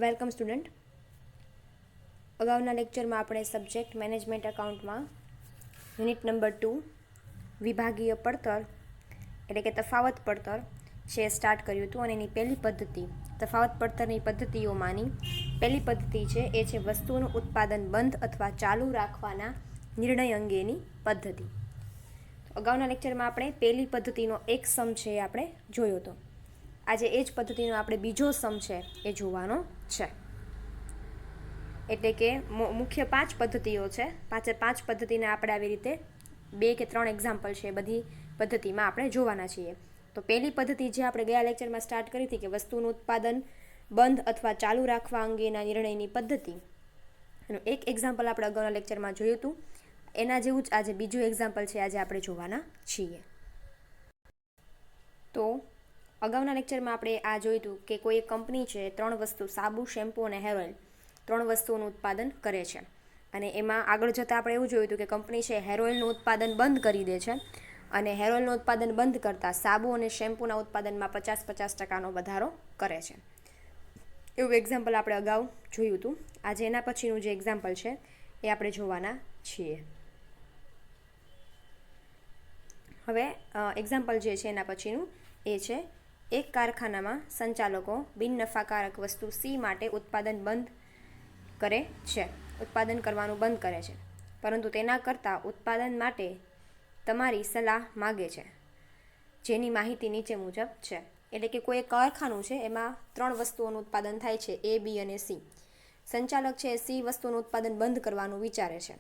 Welcome student. અગાઉના લેક્ચરમાં આપણે સબ્જેક્ટ મેનેજમેન્ટ એકાઉન્ટમાં યુનિટ નંબર 2 વિભાગીય પડતર એટલે કે તફાવત પડતર છે સ્ટાર્ટ કર્યું હતું અને એની પહેલી પદ્ધતિ તફાવત પડતરની પદ્ધતિઓમાંની પહેલી પદ્ધતિ છે એ છે વસ્તુનું ઉત્પાદન બંધ અથવા ચાલુ રાખવાના નિર્ણય અંગેની પદ્ધતિ. અગાઉના લેક્ચરમાં આપણે પહેલી પદ્ધતિનો એક સમ છે એ આપણે જોયો હતો. આજે એ જ પદ્ધતિનો આપણે બીજો સમ છે એ જોવાનો છે. એટલે કે મુખ્ય 5 પદ્ધતિઓ છે. પાંચ પદ્ધતિને આપણે આવી રીતે 2 કે 3 એક્ઝામ્પલ છે બધી પદ્ધતિમાં આપણે જોવાના છીએ. તો પહેલી પદ્ધતિ જે આપણે ગયા લેક્ચરમાં સ્ટાર્ટ કરી હતી કે વસ્તુનું ઉત્પાદન બંધ અથવા ચાલુ રાખવા અંગેના નિર્ણયની પદ્ધતિ, એનું એક એક્ઝામ્પલ આપણે અગાઉના લેક્ચરમાં જોયું હતું. એના જેવું જ આજે બીજું એક્ઝામ્પલ છે આજે આપણે જોવાના છીએ. તો અગાઉના લેક્ચરમાં આપણે આ જોયું હતું કે કોઈ કંપની છે 3 વસ્તુ સાબુ, શેમ્પૂ અને હેર ઓઇલ 3 વસ્તુઓનું ઉત્પાદન કરે છે. અને એમાં આગળ જતાં આપણે એવું જોયું હતું કે કંપની છે હેર ઓઇલનું ઉત્પાદન બંધ કરી દે છે અને હેર ઓઇલનું ઉત્પાદન બંધ કરતાં સાબુ અને શેમ્પૂના ઉત્પાદનમાં 50% વધારો કરે છે. એવું એક્ઝામ્પલ આપણે અગાઉ જોયું હતું. આજે એના પછીનું જે એક્ઝામ્પલ છે એ આપણે જોવાના છીએ. હવે એક્ઝામ્પલ જે છે એના પછીનું એ છે એક કારખાનામાં સંચાલકો બિનનફાકારક વસ્તુ સી માટે ઉત્પાદન કરવાનું બંધ કરે છે, પરંતુ તેના કરતાં ઉત્પાદન માટે તમારી સલાહ માગે છે, જેની માહિતી નીચે મુજબ છે. એટલે કે કોઈ કારખાનું છે એમાં 3 વસ્તુઓનું ઉત્પાદન થાય છે એ, બી અને સી. સંચાલક છે સી વસ્તુનું ઉત્પાદન બંધ કરવાનું વિચારે છે.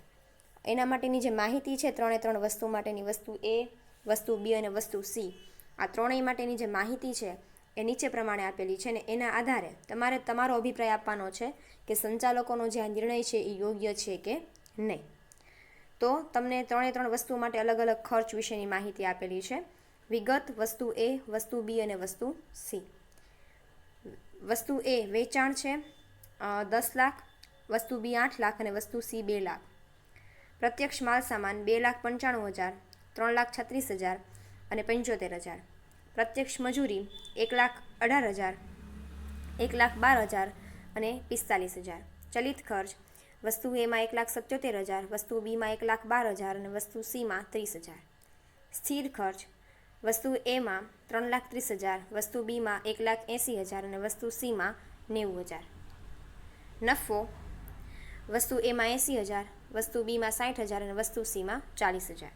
એના માટેની જે માહિતી છે 3 વસ્તુ માટેની, વસ્તુ એ, વસ્તુ બી અને વસ્તુ સી, આ ત્રણેય માટેની જે માહિતી છે એ નીચે પ્રમાણે આપેલી છે ને એના આધારે તમારે તમારો અભિપ્રાય આપવાનો છે કે સંચાલકોનો જે આ નિર્ણય છે એ યોગ્ય છે કે નહીં. તો તમને 3 વસ્તુ માટે અલગ અલગ ખર્ચ વિશેની માહિતી આપેલી છે. વિગત વસ્તુ એ, વસ્તુ બી અને વસ્તુ સી. વસ્તુ એ વેચાણ છે 10 લાખ, વસ્તુ બી 8 લાખ અને વસ્તુ સી 2 લાખ. પ્રત્યક્ષ માલ સામાન 2,95,000, 3,36,000 અને 75,000. પ્રત્યક્ષ મજૂરી 1,18,000, 1,12,000 અને 45,000. ચલિત ખર્ચ વસ્તુ એમાં 1,77,000, વસ્તુ બીમાં 1,12,000 અને વસ્તુ સીમાં 30,000. સ્થિર ખર્ચ વસ્તુ એમાં 3,30,000, વસ્તુ બીમાં 1,80,000 અને વસ્તુ સીમાં 90,000. નફો વસ્તુ એમાં 80,000, વસ્તુ બીમાં 60,000 અને વસ્તુ સીમાં 40,000.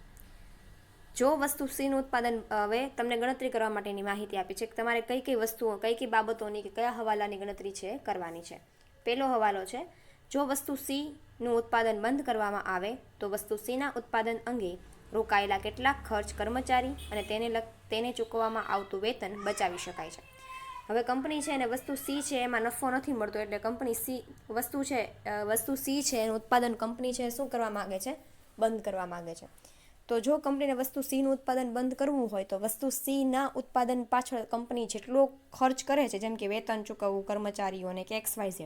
જો વસ્તુ સીનું ઉત્પાદન, હવે તમને ગણતરી કરવા માટેની માહિતી આપી છે કે તમારે કઈ કઈ વસ્તુઓ, કઈ બાબતોની કે કયા હવાલાની ગણતરી છે કરવાની છે. પહેલો હવાલો છે જો વસ્તુ સીનું ઉત્પાદન બંધ કરવામાં આવે તો વસ્તુ સીના ઉત્પાદન અંગે રોકાયેલા કેટલાક ખર્ચ, કર્મચારી અને તેને ચૂકવવામાં આવતું વેતન બચાવી શકાય છે. હવે કંપની છે અને વસ્તુ સી છે એમાં નફો નથી મળતો, એટલે કંપની વસ્તુ સી છે એનું ઉત્પાદન કંપની છે શું કરવા માગે છે? બંધ કરવા માગે છે. તો જો કંપનીને વસ્તુ સીનું ઉત્પાદન બંધ કરવું હોય તો વસ્તુ સીના ઉત્પાદન પાછળ કંપની જેટલો ખર્ચ કરે છે, જેમ કે વેતન ચૂકવવું કર્મચારીઓને કે XYZ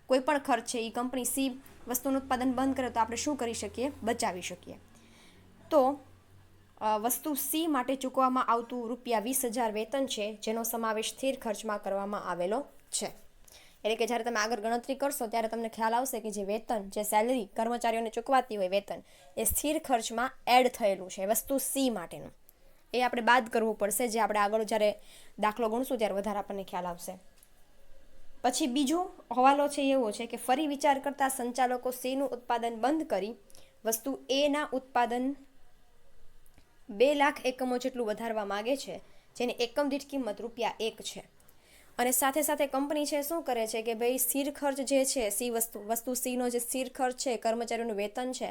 કોઈ પણ ખર્ચ છે એ કંપની સી વસ્તુનું ઉત્પાદન બંધ કરે તો આપણે શું કરી શકીએ? બચાવી શકીએ. તો વસ્તુ સી માટે ચૂકવવામાં આવતું ₹20,000 વેતન છે જેનો સમાવેશ સ્થિર ખર્ચમાં કરવામાં આવેલો છે. એટલે કે જ્યારે તમે આગળ ગણતરી કરશો ત્યારે તમને ખ્યાલ આવશે કે જે વેતન, જે સેલરી કર્મચારીઓને ચૂકવાતી હોય વેતન, એ સ્થિર ખર્ચમાં એડ થયેલું છે વસ્તુ સી માટેનું. એ આપણે બાદ કરવું પડશે, જે આપણે આગળ જ્યારે દાખલો ગણશું ત્યારે વધારે આપણને ખ્યાલ આવશે. પછી બીજો હવાલો છે એવો છે કે ફરી વિચાર કરતા સંચાલકો સીનું ઉત્પાદન બંધ કરી વસ્તુ એના ઉત્પાદન 2 લાખ એકમો જેટલું વધારવા માગે છે, જેની એકમ દીઠ કિંમત ₹1 છે. અને સાથે સાથે કંપની છે શું કરે છે કે ભાઈ સ્થિર ખર્ચ જે છે વસ્તુ સીનો જે સ્થિર ખર્ચ છે, કર્મચારીઓનું વેતન છે,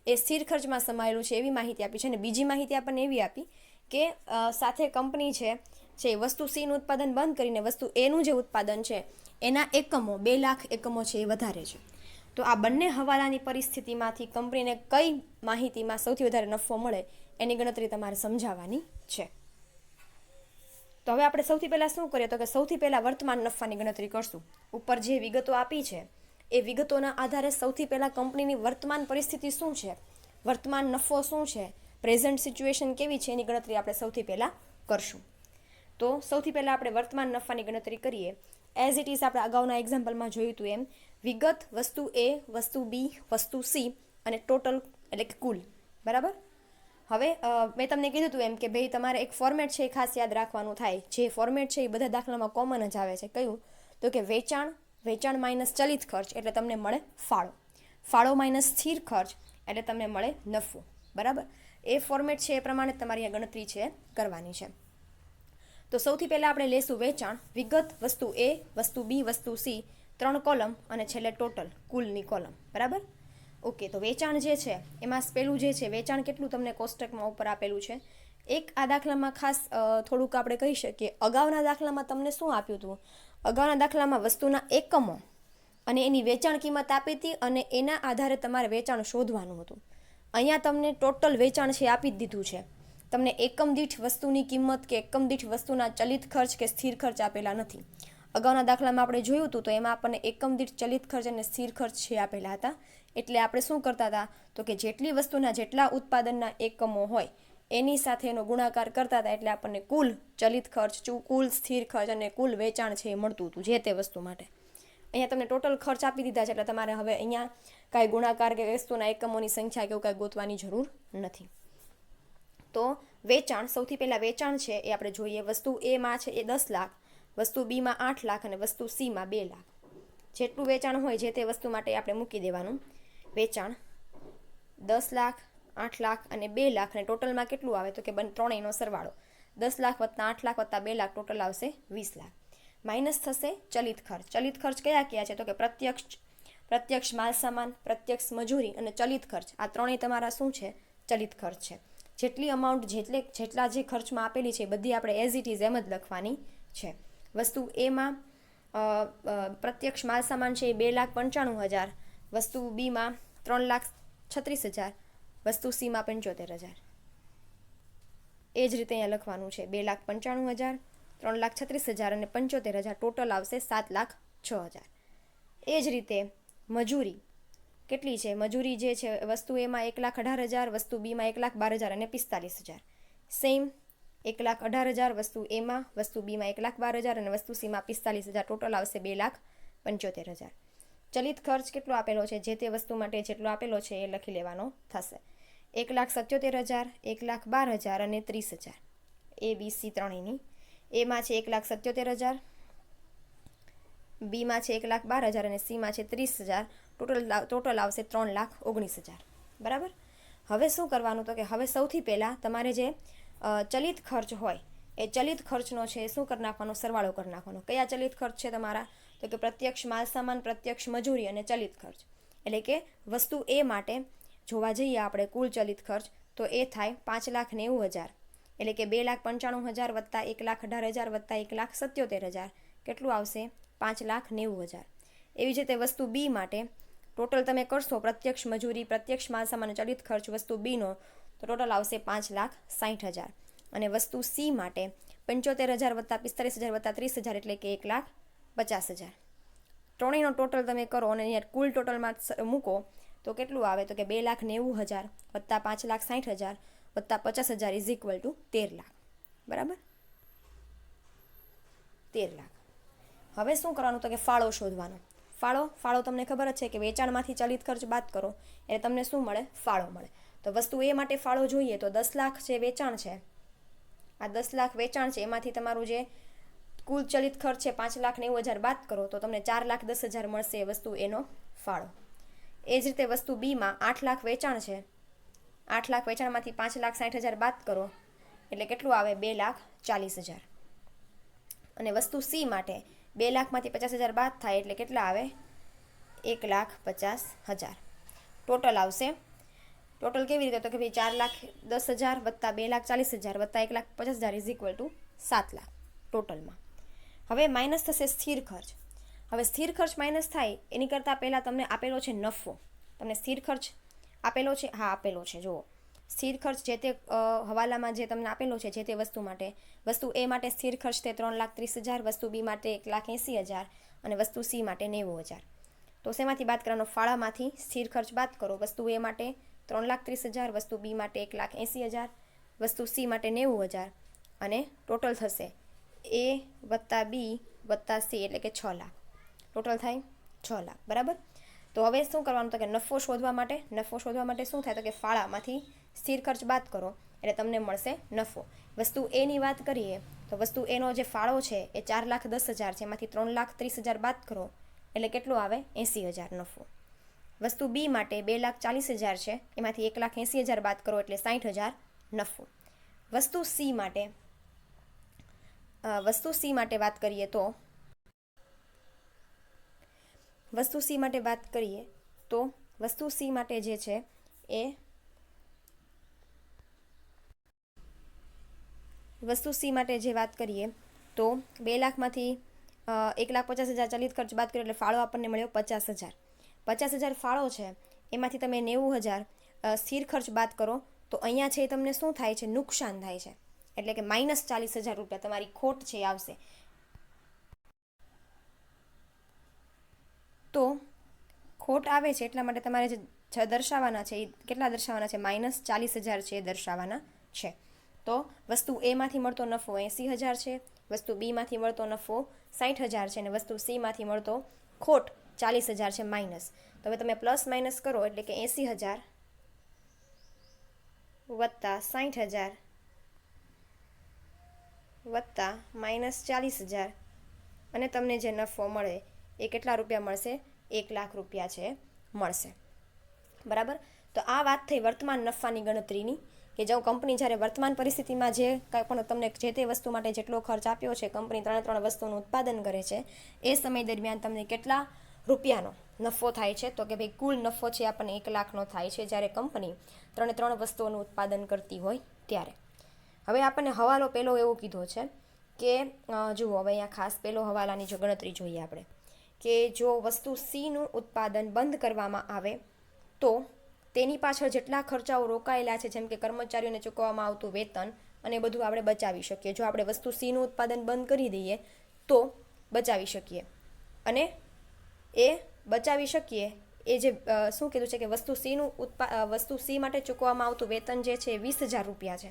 એ સ્થિર ખર્ચમાં સમાયેલું છે એવી માહિતી આપી છે. અને બીજી માહિતી આપણને એવી આપી કે સાથે કંપની છે વસ્તુ સીનું ઉત્પાદન બંધ કરીને વસ્તુ એનું જે ઉત્પાદન છે એના એકમો 2 લાખ એકમો છે એ વધારે છે. તો આ બંને હવાલાની પરિસ્થિતિમાંથી કંપનીને કઈ માહિતીમાં સૌથી વધારે નફો મળે એની ગણતરી તમારે સમજાવવાની છે. તો હવે આપણે સૌથી પહેલાં શું કરીએ તો કે સૌથી પહેલાં વર્તમાન નફાની ગણતરી કરશું. ઉપર જે વિગતો આપી છે એ વિગતોના આધારે સૌથી પહેલાં કંપનીની વર્તમાન પરિસ્થિતિ શું છે, વર્તમાન નફો શું છે, પ્રેઝન્ટ સિચ્યુએશન કેવી છે એની ગણતરી આપણે સૌથી પહેલાં કરશું. તો સૌથી પહેલાં આપણે વર્તમાન નફાની ગણતરી કરીએ એઝ ઇટ ઇઝ આપણે અગાઉના એક્ઝામ્પલમાં જોયું હતું એમ વિગત, વસ્તુ એ, વસ્તુ બી, વસ્તુ સી અને ટોટલ એટલે કે કુલ. બરાબર. હવે મેં તમને કીધું હતું એમ કે ભાઈ તમારે એક ફોર્મેટ છે એ ખાસ યાદ રાખવાનું થાય. જે ફોર્મેટ છે એ બધા દાખલામાં કોમન જ આવે છે. કયું? તો કે વેચાણ માઇનસ ચલિત ખર્ચ એટલે તમને મળે ફાળો માઇનસ સ્થિર ખર્ચ એટલે તમને મળે નફો. બરાબર. એ ફોર્મેટ છે એ પ્રમાણે તમારી આ ગણતરી છે કરવાની છે. તો સૌથી પહેલાં આપણે લેશું વેચાણ, વિગત, વસ્તુ એ, વસ્તુ બી, વસ્તુ સી, 3 કોલમ અને છેલ્લે ટોટલ કુલની કોલમ. બરાબર. ઓકે. તો વેચાણ જે છે એમાં પેલું જે છે વેચાણ કેટલું તમને કોષ્ટકમાં ઉપર આપેલું છે. એક આ દાખલામાં ખાસ થોડુંક આપણે કહી શકીએ, અગાઉના દાખલામાં તમને શું આપ્યું હતું? અગાઉના દાખલામાં વસ્તુના એકમો અને એની વેચાણ કિંમત આપી હતી અને એના આધારે તમારે વેચાણ શોધવાનું હતું. અહીંયા તમને ટોટલ વેચાણ છે આપી જ દીધું છે. તમને એકમ દીઠ વસ્તુની કિંમત કે એકમ દીઠ વસ્તુના ચલિત ખર્ચ કે સ્થિર ખર્ચ આપેલા નથી. અગાઉના દાખલામાં આપણે જોયું હતું તો એમાં આપણને એકમ દીઠ ચલિત ખર્ચ અને સ્થિર ખર્ચ છે આપેલા હતા. એટલે આપણે શું કરતા હતા તો કે જેટલી વસ્તુના જેટલા ઉત્પાદનના એકમો હોય એની સાથે એનો ગુણાકાર કરતા હતા એટલે આપણને કુલ ચલિત ખર્ચ, કુલ સ્થિર ખર્ચ અને કુલ વેચાણ છે એ મળતું હતું જે તે વસ્તુ માટે. અહીંયા તમને ટોટલ ખર્ચ આપી દીધા છે એટલે તમારે હવે અહીંયા કાંઈ ગુણાકાર કે વસ્તુના એકમોની સંખ્યા કે એવું કાંઈ ગોતવાની જરૂર નથી. તો વેચાણ, સૌથી પહેલાં વેચાણ છે એ આપણે જોઈએ. વસ્તુ એમાં છે એ 10 લાખ, વસ્તુ બીમાં 8 લાખ અને વસ્તુ સીમાં 2 લાખ. જેટલું વેચાણ હોય જે તે વસ્તુ માટે આપણે મૂકી દેવાનું. વેચાણ 10 લાખ, 8 લાખ અને 2 લાખ અને ટોટલમાં કેટલું આવે તો કે ત્રણેયનો સરવાળો 10 લાખ વત્તા 8 લાખ વત્તા 2 લાખ ટોટલ આવશે 20 લાખ. માઇનસ થશે ચલિત ખર્ચ. ચલિત ખર્ચ કયા છે તો કે પ્રત્યક્ષ માલ સામાન, પ્રત્યક્ષ મજૂરી અને ચલિત ખર્ચ. આ ત્રણેય તમારા શું છે? ચલિત ખર્ચ છે. જેટલી અમાઉન્ટ જેટલા જે ખર્ચમાં આપેલી છે બધી આપણે એઝ ઇટ ઇઝ એમ જ લખવાની છે. વસ્તુ એમાં પ્રત્યક્ષ માલ સામાન છે એ 2,95,000, વસ્તુ બીમાં 3,36,000, વસ્તુ સીમાં 75,000. એ જ રીતે અહીંયા લખવાનું છે 2,95,000, 3,36,000 અને 75,000 ટોટલ આવશે 7,06,000. એ જ રીતે મજૂરી કેટલી છે? મજૂરી જે છે વસ્તુ એમાં 1,18,000, વસ્તુ બીમાં 1,12,000 અને 45,000. સેમ 1,18,000 વસ્તુ એમાં, વસ્તુ બીમાં 1,12,000 અને વસ્તુ સીમાં 45,000 ટોટલ આવશે 2,75,000. ચલિત ખર્ચ કેટલો આપેલો છે જે તે વસ્તુ માટે જેટલો આપેલો છે એ લખી લેવાનો થશે. 1,77,000, 1,12,000 અને 30,000. એ બી સી ત્રણેયની. એમાં છે 1,77,000, બીમાં છે 1,12,000 અને સીમાં છે 30,000. ટોટલ આવશે 3,19,000. બરાબર. હવે શું કરવાનું તો કે હવે સૌથી પહેલાં તમારે જે ચલિત ખર્ચ હોય એ ચલિત ખર્ચનો છે શું કરી નાખવાનો? સરવાળો કરી નાખવાનો. કયા ચલિત ખર્ચ છે તમારા? તો કે પ્રત્યક્ષ માલ સામાન, પ્રત્યક્ષ મજૂરી અને ચલિત ખર્ચ. એટલે કે વસ્તુ એ માટે જોવા જઈએ આપણે કુલ ચલિત ખર્ચ તો એ થાય 5,90,000. એટલે કે 2,95,000 વત્તા 1,18,000 વત્તા 1,77,000 કેટલું આવશે? 5,90,000. એવી જ રીતે વસ્તુ બી માટે ટોટલ તમે કરશો પ્રત્યક્ષ મજૂરી, પ્રત્યક્ષ માલ સામાન અને ચલિત ખર્ચ વસ્તુ બીનો તો ટોટલ આવશે 5,60,000. અને વસ્તુ સી માટે 75,000 વત્તા 45,000 વત્તા 30,000 એટલે કે 1,50,000. ત્રણેયનો ટોટલ તમે કરો અને અહીંયા કુલ ટોટલમાં મૂકો તો કેટલું આવે તો કે 2,90,000 વત્તા 5,60,000 વત્તા 50,000 ઇઝ ઇક્વલ ટુ 13 લાખ. બરાબર. 13 લાખ. હવે શું કરવાનું તો કે ફાળો શોધવાનો. ફાળો તમને ખબર જ છે કે વેચાણમાંથી ચલિત ખર્ચ બાદ કરો એટલે તમને શું મળે? ફાળો મળે. તો વસ્તુ એ માટે ફાળો જોઈએ તો 10 લાખ જે વેચાણ છે, આ 10 લાખ વેચાણ છે એમાંથી તમારું જે કુલ ચલિત ખર્ચ છે 5,90,000 બાદ કરો તો તમને 4,10,000 મળશે એ વસ્તુ એનો ફાળો. એ જ રીતે વસ્તુ બીમાં 8 લાખ વેચાણ છે, 8 લાખ વેચાણમાંથી 5,60,000 બાદ કરો એટલે કેટલું આવે? 2,40,000. અને વસ્તુ સી માટે 2 લાખમાંથી 50,000 બાદ થાય એટલે કેટલા આવે? 1,50,000. ટોટલ આવશે. ટોટલ કેવી રીતે તો કે ભાઈ 4,10,000 વત્તા 2,40,000 વત્તા 1,50,000 ઇઝ ઇક્વલ ટુ 7 લાખ ટોટલમાં. હવે માઇનસ થશે સ્થિર ખર્ચ. હવે સ્થિર ખર્ચ માઇનસ થાય એની કરતાં પહેલાં તમને આપેલો છે નફો. તમને સ્થિર ખર્ચ આપેલો છે? હા આપેલો છે. જુઓ સ્થિર ખર્ચ જે તે હવાલામાં જે તમને આપેલો છે જે તે વસ્તુ માટે, વસ્તુ એ માટે સ્થિર ખર્ચ તે 3,30,000, વસ્તુ બી માટે 1,80,000 અને વસ્તુ સી માટે 90,000. તો શેમાંથી બાદ કરવાનો? ફાળામાંથી સ્થિર ખર્ચ બાદ કરો. વસ્તુ એ માટે 3,30,000, વસ્તુ બી માટે 1,80,000, વસ્તુ સી માટે 90,000 અને ટોટલ થશે એ વત્તા બી વત્તા સી એટલે કે 6 લાખ ટોટલ થાય 6 લાખ, બરાબર. તો હવે શું કરવાનું તો કે નફો શોધવા માટે શું થાય તો કે ફાળામાંથી સ્થિર ખર્ચ બાદ કરો એટલે તમને મળશે નફો. વસ્તુ એની વાત કરીએ તો વસ્તુ એનો જે ફાળો છે એ 4,10,000 છે, એમાંથી 3,30,000 બાદ કરો એટલે કેટલું આવે 80,000 નફો. વસ્તુ બી માટે 2,40,000 છે, એમાંથી 1,80,000 બાદ કરો એટલે 60,000 નફો. વસ્તુ સી માટે વાત કરીએ તો વસ્તુ સી માટે જે છે એ વસ્તુ સી માટે જે વાત કરીએ તો 2 લાખમાંથી 1,50,000 ચલિત ખર્ચ બાદ કર્યો એટલે ફાળો આપણને મળ્યો 50,000. 50,000 ફાળો છે, એમાંથી તમે 90,000 સ્થિર ખર્ચ બાદ કરો તો અહીંયા છે તમને શું થાય છે, નુકસાન થાય છે, એટલે કે -40,000 રૂપિયા તમારી ખોટ છે એ આવશે. તો ખોટ આવે છે એટલા માટે તમારે જે દર્શાવવાના છે એ કેટલા દર્શાવવાના છે, -40,000 છે એ દર્શાવવાના છે. તો વસ્તુ એમાંથી મળતો નફો 80,000 છે, વસ્તુ બીમાંથી મળતો નફો 60,000 છે અને વસ્તુ સીમાંથી મળતો ખોટ 40,000 છે માઇનસ. તો હવે તમે પ્લસ માઇનસ કરો એટલે કે 80,000 વત્તા 60,000 વત્તા -40,000 અને તમને જે નફો મળે એ કેટલા રૂપિયા મળશે, 1 લાખ રૂપિયા છે મળશે, બરાબર. તો આ વાત થઈ વર્તમાન નફાની ગણતરીની, કે જો કંપની જ્યારે વર્તમાન પરિસ્થિતિમાં જે કાંઈ પણ તમને જે તે વસ્તુ માટે જેટલો ખર્ચ આપ્યો છે, કંપની 3 વસ્તુનું ઉત્પાદન કરે છે, એ સમય દરમિયાન તમને કેટલા રૂપિયાનો નફો થાય છે તો કે ભાઈ કુલ નફો છે આપણને 1 લાખનો થાય છે જ્યારે કંપની 3 વસ્તુઓનું ઉત્પાદન કરતી હોય ત્યારે. હવે આપણને હવાલો પહેલો એવો કીધો છે કે જુઓ હવે અહીંયા ખાસ પહેલો હવાલાની જો ગણતરી જોઈએ આપણે, કે જો વસ્તુ સીનું ઉત્પાદન બંધ કરવામાં આવે તો તેની પાછળ જેટલા ખર્ચાઓ રોકાયેલા છે, જેમ કે કર્મચારીઓને ચૂકવવામાં આવતું વેતન અને બધું આપણે બચાવી શકીએ. જો આપણે વસ્તુ સીનું ઉત્પાદન બંધ કરી દઈએ તો બચાવી શકીએ, અને એ બચાવી શકીએ એ જે શું કીધું છે કે વસ્તુ સી માટે ચૂકવવામાં આવતું વેતન જે છે એ 20,000 રૂપિયા છે,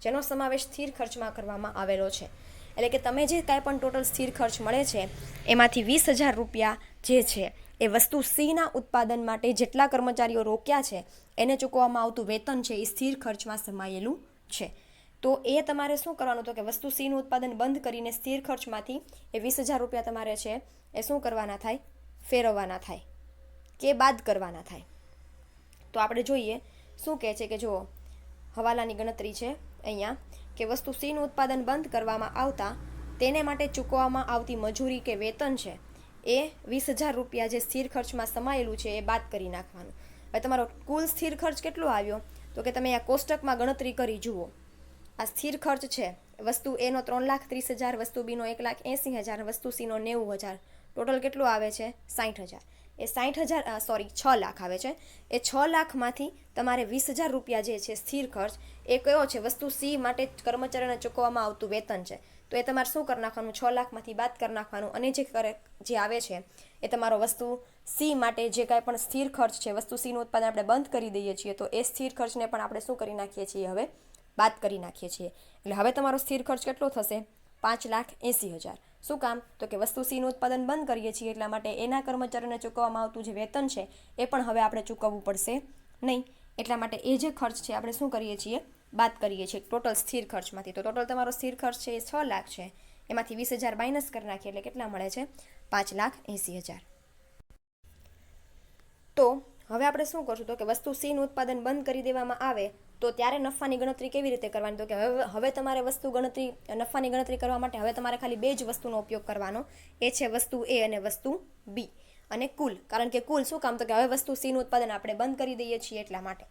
જેનો સમાવેશ સ્થિર ખર્ચમાં કરવામાં આવેલો છે. એટલે કે તમે જે કાંઈ પણ ટોટલ સ્થિર ખર્ચ મળે છે એમાંથી 20,000 રૂપિયા જે છે એ વસ્તુ સીના ઉત્પાદન માટે જેટલા કર્મચારીઓ રોક્યા છે એને ચૂકવવામાં આવતું વેતન છે એ સ્થિર ખર્ચમાં સમાયેલું છે. તો એ તમારે શું કરવાનું તો કે વસ્તુ સીનું ઉત્પાદન બંધ કરીને સ્થિર ખર્ચમાંથી એ 20,000 રૂપિયા તમારે છે એ શું કરવાના થાય, ફેરવવાના થાય કે બાદ કરવાના થાય. તો આપણે જોઈએ શું કહે છે કે જો હવાલાની ગણતરી છે અહીંયા કે વસ્તુ સીનું ઉત્પાદન બંધ કરવામાં આવતા તેને માટે ચૂકવવામાં આવતી મજૂરી કે વેતન છે એ 20,000 રૂપિયા જે સ્થિર ખર્ચમાં સમાયેલું છે એ બાદ કરી નાખવાનું. હવે તમારો કુલ સ્થિર ખર્ચ કેટલો આવ્યો તો કે તમે આ કોષ્ટકમાં ગણતરી કરી જુઓ. આ સ્થિર ખર્ચ છે વસ્તુ એનો 3,30,000, વસ્તુ બીનો 1,80,000, વસ્તુ સીનો 90,000, ટોટલ કેટલું આવે છે 60,000. એ 6 લાખ આવે છે. એ 6 લાખમાંથી તમારે 20,000 રૂપિયા જે છે સ્થિર ખર્ચ એ કયો છે, વસ્તુ સી માટે કર્મચારીઓને ચૂકવવામાં આવતું વેતન છે. તો એ તમારે શું કરી નાખવાનું, 6 લાખમાંથી બાદ કરી નાખવાનું, અને જે આવે છે એ તમારો વસ્તુ સી માટે જે કાંઈ પણ સ્થિર ખર્ચ છે, વસ્તુ સીનું ઉત્પાદન આપણે બંધ કરી દઈએ છીએ તો એ સ્થિર ખર્ચને પણ આપણે શું કરી નાખીએ છીએ, હવે બાદ કરી નાખીએ છીએ. એટલે હવે તમારો સ્થિર ખર્ચ કેટલો થશે, 5,80,000. શું કામ તો કે વસ્તુ સીનું ઉત્પાદન બંધ કરીએ છીએ એટલા માટે એના કર્મચારીઓને ચૂકવવામાં આવતું જે વેતન છે એ પણ હવે આપણે ચૂકવવું પડશે નહીં. એટલા માટે એ જે ખર્ચ છે આપણે શું કરીએ છીએ, બાદ કરીએ છીએ ટોટલ સ્થિર ખર્ચમાંથી. તો ટોટલ તમારો સ્થિર ખર્ચ છે એ 6 લાખ છે, એમાંથી 20,000 માઇનસ કરી નાખીએ એટલે કેટલા મળે છે, 5,80,000. તો હવે આપણે શું કરશું તો કે વસ્તુ સીનું ઉત્પાદન બંધ કરી દેવામાં આવે તો ત્યારે નફાની ગણતરી કેવી રીતે કરવાની, તો કે હવે તમારે નફાની ગણતરી કરવા માટે હવે તમારે ખાલી 2 જ વસ્તુનો ઉપયોગ કરવાનો, એ છે વસ્તુ એ અને વસ્તુ બી, અને કુલ. કારણ કે કુલ શું કામ તો કે હવે વસ્તુ સીનું ઉત્પાદન આપણે બંધ કરી દઈએ છીએ એટલા માટે.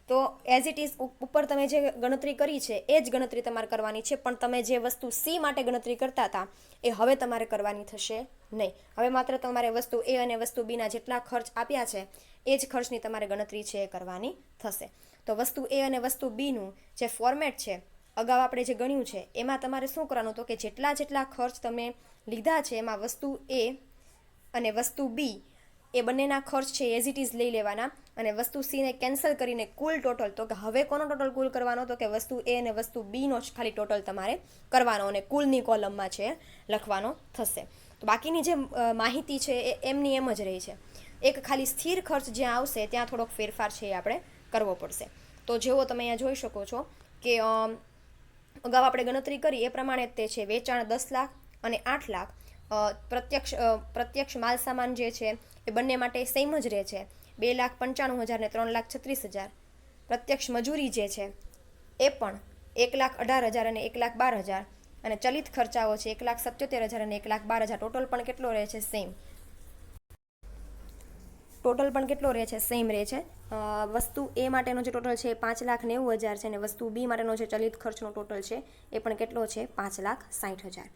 તો એઝ ઇટ ઇઝ ઉપર તમે જે ગણતરી કરી છે એ જ ગણતરી તમારે કરવાની છે, પણ તમે જે વસ્તુ સી માટે ગણતરી કરતા હતા એ હવે તમારે કરવાની થશે નહીં. હવે માત્ર તમારે વસ્તુ એ અને વસ્તુ બીના જેટલા ખર્ચ આપ્યા છે એ જ ખર્ચની તમારે ગણતરી છે એ કરવાની થશે. તો વસ્તુ એ અને વસ્તુ બીનું જે ફોર્મેટ છે અગાઉ આપણે જે ગણ્યું છે એમાં તમારે શું કરવાનું તો કે જેટલા ખર્ચ તમે લીધા છે એમાં વસ્તુ એ અને વસ્તુ બી એ બંનેના ખર્ચ છે એઝ ઇટ ઇઝ લઈ લેવાના અને વસ્તુ સીને કેન્સલ કરીને કુલ ટોટલ, તો કે હવે કોનો ટોટલ કુલ કરવાનો, તો કે વસ્તુ એ અને વસ્તુ બીનો જ ખાલી ટોટલ તમારે કરવાનો અને કુલની કોલમમાં છે લખવાનો થશે. તો બાકીની જે માહિતી છે એ એમની એમ જ રહી છે. એક ખાલી સ્થિર ખર્ચ જ્યાં આવશે ત્યાં થોડોક ફેરફાર છે એ આપણે કરવો પડશે. તો જેવો તમે અહીંયા જોઈ શકો છો કે અગાઉ આપણે ગણતરી કરી એ પ્રમાણે તે છે વેચાણ 10 લાખ અને 8 લાખ. પ્રત્યક્ષ માલ સામાન જે છે એ બંને માટે સેમ જ રહે છે, 2,95,000 ને 3,36,000. પ્રત્યક્ષ મજૂરી જે છે એ પણ 1,18,000 અને 1,12,000 અને ચલિત ખર્ચાઓ છે 1,77,000 અને 1,12,000. ટોટલ પણ કેટલો રહે છે? સેમ. ટોટલ પણ કેટલો રહે છે? સેમ રહે છે. વસ્તુ એ માટેનો જે ટોટલ છે 5,90,000 છે અને વસ્તુ બી માટેનો જે ચલિત ખર્ચનો ટોટલ છે એ પણ કેટલો છે? 5,60,000.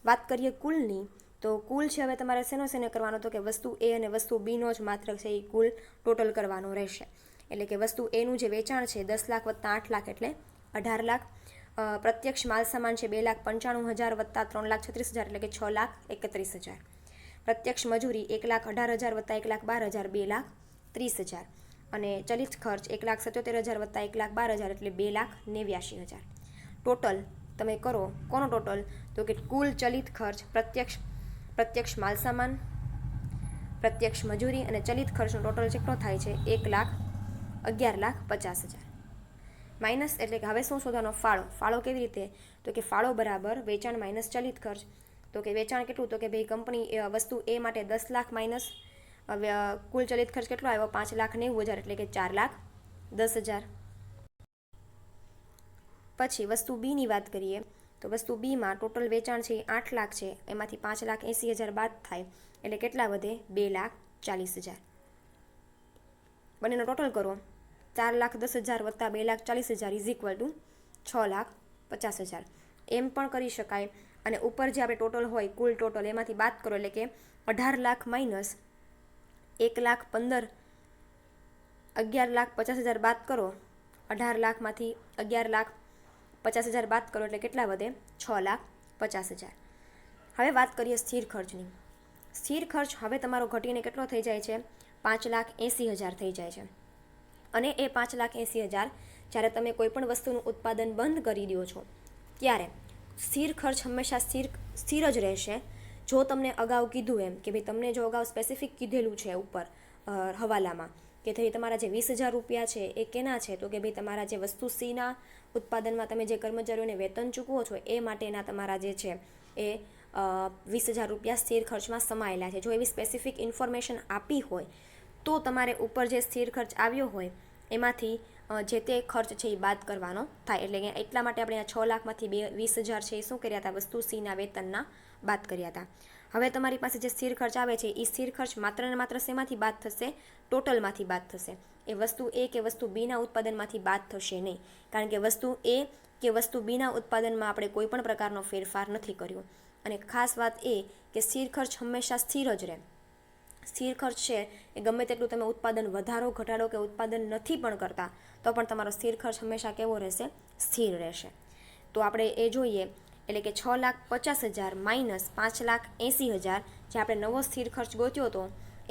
વાત કરીએ કુલની, તો કુલ છે હવે તમારે શેનો કરવાનો, તો કે વસ્તુ એ અને વસ્તુ બીનો જ માત્ર છે એ કુલ ટોટલ કરવાનો રહેશે. એટલે કે વસ્તુ એનું જે વેચાણ છે 10 લાખ વત્તા 8 લાખ એટલે 18 લાખ. પ્રત્યક્ષ માલ સામાન છે 2,95,000 વત્તા 3,36,000 એટલે કે 6,31,000. પ્રત્યક્ષ મજૂરી 1,18,000 વત્તા 1,12,000 2,30,000 અને ચલિત ખર્ચ 1,77,000 વત્તા 1,12,000 એટલે 2,89,000. ટોટલ તમે કરો કોનો ટોટલ, તો કે કુલ ચલિત ખર્ચ પ્રત્યક્ષ માલ સામાન, પ્રત્યક્ષ મજૂરી અને ચલિત ખર્ચનો ટોટલ કેટલો થાય છે? 1,11,50,000. માઇનસ એટલે કે હવે શું શોધવાનો? ફાળો. ફાળો કેવી રીતે? તો કે ફાળો બરાબર વેચાણ માઇનસ ચલિત ખર્ચ. તો કે વેચાણ કેટલું? તો કે ભાઈ કંપની વસ્તુ એ માટે 10 લાખ માઇનસ કુલ ચલિત ખર્ચ કેટલો આવ્યો? 5,90,000 એટલે કે 4,10,000. પછી વસ્તુ બીની વાત કરીએ તો વસ્તુ બીમાં ટોટલ વેચાણ છે 8 લાખ છે, એમાંથી 5,80,000 બાદ થાય એટલે કેટલા વધે? 2,40,000. બંનેનો ટોટલ કરો, 4,10,000 વત્તા 2,40,000 ઇઝ ઇક્વલ ટુ 6,50,000. એમ પણ કરી શકાય. અને ઉપર જે આપણે ટોટલ હોય કુલ ટોટલ એમાંથી બાદ કરો એટલે કે 18 લાખ માઇનસ 11,50,000 બાદ કરો. 18 લાખમાંથી 11,50,000 બાદ કરો એટલે કેટલા વધે? 6,50,000. હવે વાત કરીએ સ્થિર ખર્ચની. સ્થિર ખર્ચ હવે તમારો ઘટીને કેટલો થઈ જાય છે? 5,80,000 થઈ જાય છે. અને એ 5,80,000 જ્યારે તમે કોઈ પણ વસ્તુનું ઉત્પાદન બંધ કરી દો છો ત્યારે સ્થિર ખર્ચ હંમેશા સ્થિર જ રહેશે. જો તમને અગાઉ કીધું એમ કે ભાઈ તમને જો અગાઉ સ્પેસિફિક કીધેલું છે ઉપર હવાલામાં કે ભાઈ તમારા જે 20,000 રૂપિયા છે એ કેના છે, તો કે ભાઈ તમારા જે વસ્તુ સીના ઉત્પાદનમાં તમે જે કર્મચારીઓને વેતન ચૂકવો છો એ માટેના તમારા જે છે એ 20,000 રૂપિયા સ્થિર ખર્ચમાં સમાયેલા છે. જો એવી સ્પેસિફિક ઇન્ફોર્મેશન આપી હોય તો તમારે ઉપર જે સ્થિર ખર્ચ આવ્યો હોય એમાંથી જે તે ખર્ચ છે એ બાદ કરવાનો થાય. એટલે કે એટલા માટે આપણે આ 6 લાખમાંથી 20,000 છે એ શું કર્યા હતા? વસ્તુ સીના વેતનના બાદ કર્યા હતા. હવે તમારી પાસે જે સ્થિર ખર્ચ આવે છે એ સ્થિર ખર્ચ માત્ર ને માત્ર શેમાંથી બાદ થશે? ટોટલમાંથી બાદ થશે. એ વસ્તુ એ કે વસ્તુ બીના ઉત્પાદનમાંથી બાદ થશે નહીં, કારણ કે વસ્તુ એ કે વસ્તુ બીના ઉત્પાદનમાં આપણે કોઈ પણ પ્રકારનો ફેરફાર નથી કર્યો. અને ખાસ વાત એ કે સ્થિર ખર્ચ હંમેશા સ્થિર જ રહે. સ્થિર ખર્ચ છે એ ગમે તેટલું તમે ઉત્પાદન વધારો ઘટાડો કે ઉત્પાદન નથી પણ કરતા તો પણ તમારો સ્થિર ખર્ચ હંમેશા કેવો રહેશે? સ્થિર રહેશે. તો આપણે એ જોઈએ એટલે કે 6,50,000 માઇનસ 5,80,000 જે આપણે નવો સ્થિર ખર્ચ ગોત્યો હતો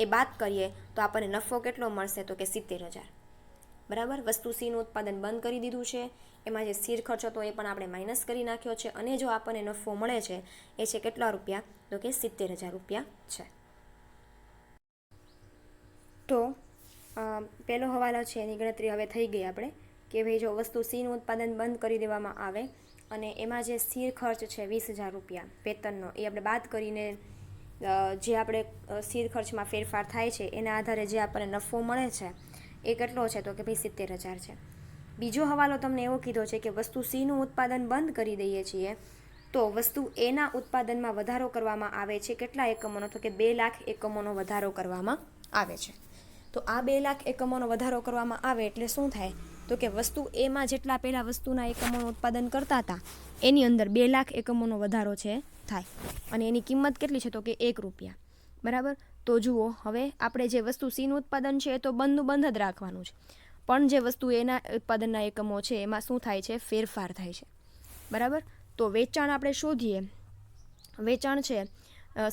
એ બાદ કરીએ તો આપણને નફો કેટલો મળશે? તો કે 70,000. બરાબર. વસ્તુ સીનું ઉત્પાદન બંધ કરી દીધું છે, એમાં જે સ્થિર ખર્ચ હતો એ પણ આપણે માઇનસ કરી નાખ્યો છે અને જો આપણને નફો મળે છે એ છે કેટલા રૂપિયા? તો કે 70,000 રૂપિયા છે. તો પહેલો હવાલો છે એની ગણતરી હવે થઈ ગઈ આપણે કે ભાઈ જો વસ્તુ સીનું ઉત્પાદન બંધ કરી દેવામાં આવે અને એમાં જે સ્થિર ખર્ચ છે 20,000 રૂપિયા વેતનનો એ આપણે બાદ કરીને જે આપણે સ્થિર ખર્ચમાં ફેરફાર થાય છે એના આધારે જે આપણને નફો મળે છે એ કેટલો છે? તો કે ભાઈ 70,000 છે. બીજો હવાલો તમને એવો કીધો છે કે વસ્તુ સીનું ઉત્પાદન બંધ કરી દઈએ છીએ તો વસ્તુ એના ઉત્પાદનમાં વધારો કરવામાં આવે છે. કેટલા એકમોનો? તો કે 2 લાખ એકમોનો વધારો કરવામાં આવે છે. તો આ 2 લાખ એકમોનો વધારો કરવામાં આવે એટલે શું થાય? તો કે વસ્તુ એમાં જેટલા પહેલાં વસ્તુના એકમોનું ઉત્પાદન કરતા હતા એની અંદર 2 લાખ એકમોનો વધારો છે થાય. અને એની કિંમત કેટલી છે? તો કે 1 રૂપિયા. બરાબર. તો જુઓ હવે આપણે જે વસ્તુ સીનું ઉત્પાદન છે એ તો બંધ જ રાખવાનું છે, પણ જે વસ્તુ એના ઉત્પાદનના એકમો છે એમાં શું થાય છે? ફેરફાર થાય છે. બરાબર. તો વેચાણ આપણે શોધીએ. વેચાણ છે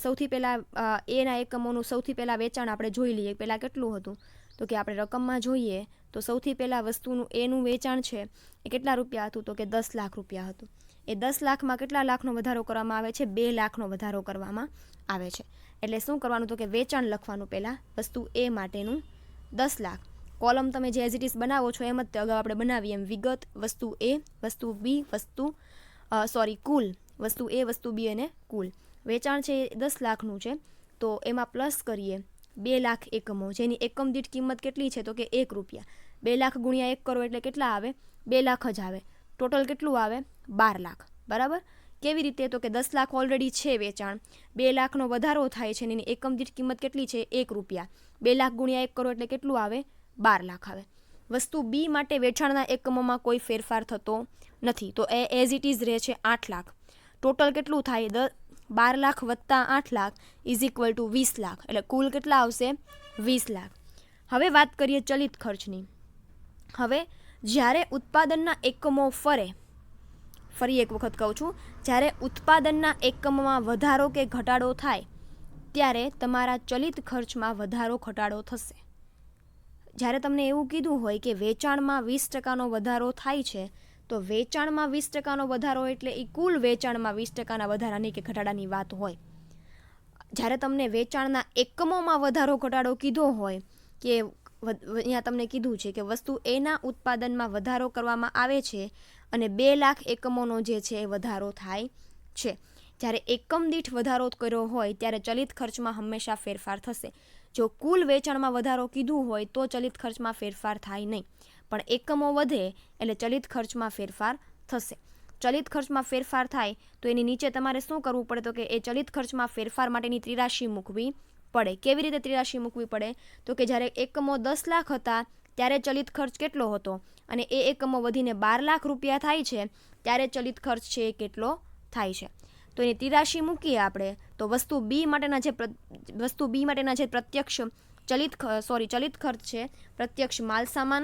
સૌથી પહેલાં એના એકમોનું સૌથી પહેલાં વેચાણ આપણે જોઈ લઈએ. પહેલાં કેટલું હતું તો કે આપણે રકમમાં જોઈએ તો સૌથી પહેલાં વસ્તુનું એનું વેચાણ છે એ કેટલા રૂપિયા હતું તો કે 10 લાખ રૂપિયા હતું. એ 10 લાખમાં કેટલા લાખનો વધારો કરવામાં આવે છે? 2 લાખનો વધારો કરવામાં આવે છે. એટલે શું કરવાનું તો કે વેચાણ લખવાનું પહેલાં વસ્તુ એ માટેનું 10 લાખ. કોલમ તમે જે એઝ ઇટ ઇઝ બનાવો છો એમ જ અગાઉ આપણે બનાવીએ એમ વિગત, વસ્તુ એ, વસ્તુ બી, કુલ, વસ્તુ એ, વસ્તુ બી અને કુલ. વેચાણ છે એ 10 લાખનું છે તો એમાં પ્લસ કરીએ 2 લાખ એકમો, જેની એકમ દીઠ કિંમત કેટલી છે તો કે 1 રૂપિયા. 2 લાખ ગુણ્યા 1 કરો એટલે કેટલા આવે? 2 લાખ જ આવે. ટોટલ કેટલું આવે? 12 લાખ. બરાબર. કેવી રીતે તો કે 10 લાખ ઓલરેડી છે વેચાણ, 2 લાખનો વધારો થાય છે અને એની એકમ દીઠ કિંમત કેટલી છે? 1 રૂપિયા. 2 લાખ ગુણ્યા 1 કરો એટલે કેટલું આવે? 12 લાખ આવે. વસ્તુ બી માટે વેચાણના એકમોમાં કોઈ ફેરફાર થતો નથી તો એ એઝ ઇટ ઇઝ રહે છે 8 લાખ. ટોટલ કેટલું થાય? 12 લાખ વત્તા 8 lakh is equal to 20 lakh. એટલે કુલ કેટલા આવશે? 20 લાખ. હવે વાત કરીએ ચલિત ખર્ચની. હવે જ્યારે ઉત્પાદનના એકમો ફરી એક વખત કહું છું, જ્યારે ઉત્પાદનના એકમમાં વધારો કે ઘટાડો થાય ત્યારે તમારા ચલિત ખર્ચમાં વધારો ઘટાડો થશે. જ્યારે તમને એવું કીધું હોય કે વેચાણમાં 20% વધારો થાય છે તો વેચાણમાં 20% વધારો એટલે એ કુલ વેચાણમાં 20% વધારાની કે ઘટાડાની વાત હોય. જ્યારે તમને વેચાણના એકમોમાં વધારો ઘટાડો કીધો હોય કે અહીંયા તમને કીધું છે કે વસ્તુ એના ઉત્પાદનમાં વધારો કરવામાં આવે છે અને 2 લાખ એકમોનો જે છે એ વધારો થાય છે. જ્યારે એકમ દીઠ વધારો કર્યો હોય ત્યારે ચલિત ખર્ચમાં હંમેશા ફેરફાર થશે. જો કુલ વેચાણમાં વધારો કીધું હોય તો ચલિત ખર્ચમાં ફેરફાર થાય નહીં, પણ એકમો વધે એટલે ચલિત ખર્ચમાં ફેરફાર થશે. ચલિત ખર્ચમાં ફેરફાર થાય તો એની નીચે તમારે શું કરવું પડે તો કે એ ચલિત ખર્ચમાં ફેરફાર માટેની ત્રિરાશી મૂકવી પડે. કેવી રીતે ત્રિરાશી મૂકવી પડે તો કે જ્યારે એકમો 10 લાખ હતા ત્યારે ચલિત ખર્ચ કેટલો હતો અને એ એકમો વધીને 12 લાખ રૂપિયા થાય છે ત્યારે ચલિત ખર્ચ છે એ કેટલો થાય છે. તો એની ત્રિરાશી મૂકીએ આપણે તો વસ્તુ બી માટેના જે પ્રત્યક્ષ ચલિત ખર્ચ છે, પ્રત્યક્ષ માલસામાન,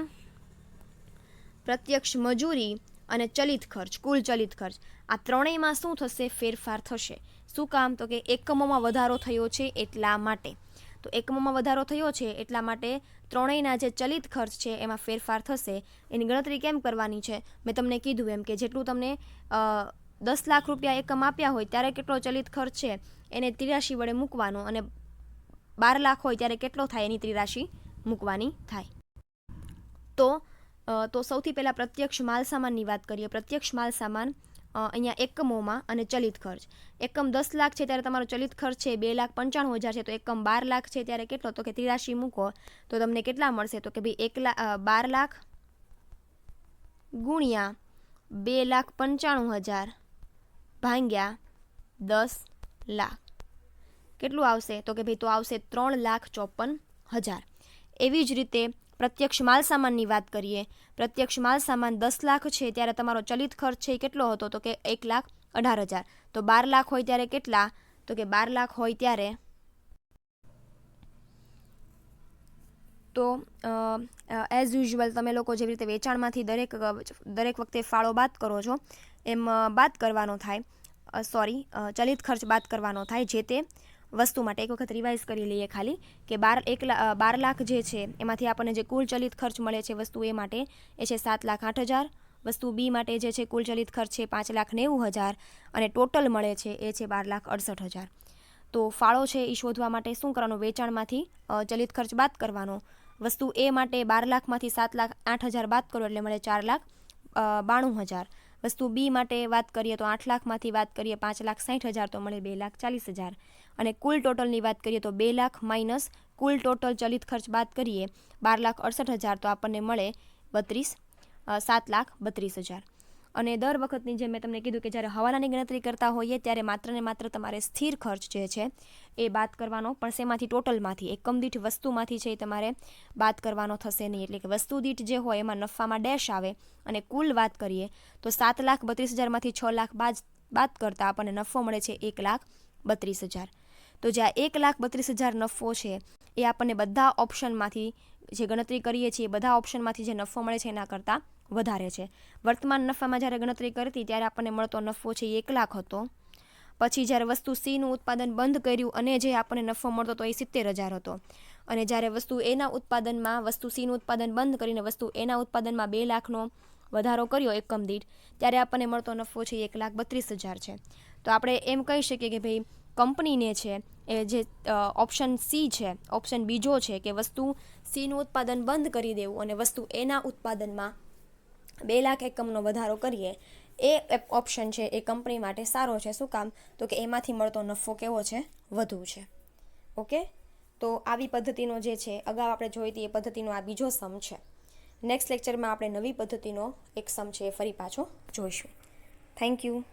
પ્રત્યક્ષ મજૂરી અને ચલિત ખર્ચ, કુલ ચલિત ખર્ચ, આ ત્રણેયમાં શું થશે? ફેરફાર થશે. શું કામ તો કે એકમોમાં વધારો થયો છે એટલા માટે. તો એકમોમાં વધારો થયો છે એટલા માટે ત્રણેયના જે ચલિત ખર્ચ છે એમાં ફેરફાર થશે. એની ગણતરી કેમ કરવાની છે? મેં તમને કીધું એમ કે જેટલું તમને 10 લાખ રૂપિયા એકમ આપ્યા હોય ત્યારે કેટલો ચલિત ખર્ચ છે એને ત્રિરાશી વડે મૂકવાનો અને 12 લાખ હોય ત્યારે કેટલો થાય એની ત્રિરાશી મૂકવાની થાય. તો સૌથી પહેલાં પ્રત્યક્ષ માલસામાનની વાત કરીએ. પ્રત્યક્ષ માલસામાન અહીંયા એકમોમાં અને ચલિત ખર્ચ. એકમ 10 લાખ છે ત્યારે તમારો ચલિત ખર્ચ છે 2,95,000 છે તો એકમ 12 લાખ છે ત્યારે કેટલો તો કે ત્રિરાશી મૂકો તો તમને કેટલા મળશે તો કે ભાઈ 12 લાખ ગુણ્યા 2,95,000 ભાગ્યા 10 લાખ કેટલું આવશે તો કે ભાઈ તો આવશે 3,54,000. એવી જ રીતે પ્રત્યક્ષ માલસામાનની વાત કરીએ. પ્રત્યક્ષ માલસામાન 10 લાખ છે ત્યારે તમારો ચલિત ખર્ચ છે કેટલો હતો તો કે 1,18,000. તો 12 લાખ હોય ત્યારે કેટલા તો કે 12 લાખ હોય ત્યારે તો એઝ યુઝ્યુઅલ તમે લોકો જેવી રીતે વેચાણમાંથી દરેક વખતે ફાળો બાદ કરો છો એમ બાદ કરવાનો થાય, ચલિત ખર્ચ બાદ કરવાનો થાય જે તે વસ્તુ માટે. એક વખત રિવાઇઝ કરી લઈએ ખાલી કે 12 લાખ જે છે એમાંથી આપણને જે કુલ ચલિત ખર્ચ મળે છે વસ્તુ એ માટે એ છે 7,08,000. વસ્તુ બી માટે જે છે કુલ ચલિત ખર્ચ છે 5,90,000 અને ટોટલ મળે છે એ છે 12,68,000. તો ફાળો છે એ શોધવા માટે શું કરવાનું? વેચાણમાંથી ચલિત ખર્ચ બાદ કરવાનો. વસ્તુ એ માટે 12 લાખમાંથી 7,08,000 બાદ કરો એટલે મળે 4,92,000. વસ્તુ બી માટે વાત કરીએ તો 8 લાખમાંથી વાત કરીએ 5,60,000 તો મળે 2,40,000 અને કુલ ટોટલની વાત કરીએ તો 2 લાખ માઇનસ કુલ ટોટલ ચલિત ખર્ચ બાદ કરીએ 12,68,000 તો આપણને મળે 7,32,000. અને દર વખતની જેમ મેં તમને કીધું કે જ્યારે હવાલાની ગણતરી કરતા હોઈએ ત્યારે માત્ર ને માત્ર તમારે સ્થિર ખર્ચ જે છે એ બાદ કરવાનો, પણ શેમાંથી? ટોટલમાંથી, એકમ દીઠ વસ્તુમાંથી છે એ તમારે બાદ કરવાનો થશે નહીં. એટલે કે વસ્તુ દીઠ જે હોય એમાં નફામાં ડેશ આવે અને કુલ વાત કરીએ તો 7,32,000માંથી 6 લાખ બાદ કરતાં આપણને નફો મળે છે 1,32,000. તો જ્યાં 1,32,000 નફો છે એ આપણને બધા ઓપ્શનમાંથી જે ગણતરી કરીએ છીએ બધા ઓપ્શનમાંથી જે નફો મળે છે એના કરતાં વધારે છે. વર્તમાન નફામાં જ્યારે ગણતરી કરતી ત્યારે આપણને મળતો નફો છે એ 1 લાખ હતો, પછી જ્યારે વસ્તુ સીનું ઉત્પાદન બંધ કર્યું અને જે આપણને નફો મળતો હતો એ 70,000 હતો, અને જ્યારે વસ્તુ એના ઉત્પાદનમાં વસ્તુ સીનું ઉત્પાદન બંધ કરીને વસ્તુ એના ઉત્પાદનમાં 2 લાખનો વધારો કર્યો એકમ દીઠ, ત્યારે આપણને મળતો નફો છે 1,32,000 છે. તો આપણે એમ કહી શકીએ કે ભાઈ કંપનીને છે એ જે ઓપ્શન સી છે, ઓપ્શન બીજો છે કે વસ્તુ સીનું ઉત્પાદન બંધ કરી દેવું અને વસ્તુ એના ઉત્પાદનમાં 2 લાખ એકમનો વધારો કરીએ, એ ઓપ્શન છે એ કંપની માટે સારો છે. શું કામ? તો કે એમાંથી મળતો નફો કેવો છે? વધુ છે. ઓકે, તો આવી પદ્ધતિનો જે છે અગાઉ આપણે જોઈ હતી એ પદ્ધતિનો આ બીજો સમ છે. નેક્સ્ટ લેક્ચરમાં આપણે નવી પદ્ધતિનો એક સમ છે એ ફરી પાછો જોઈશું. Thank you.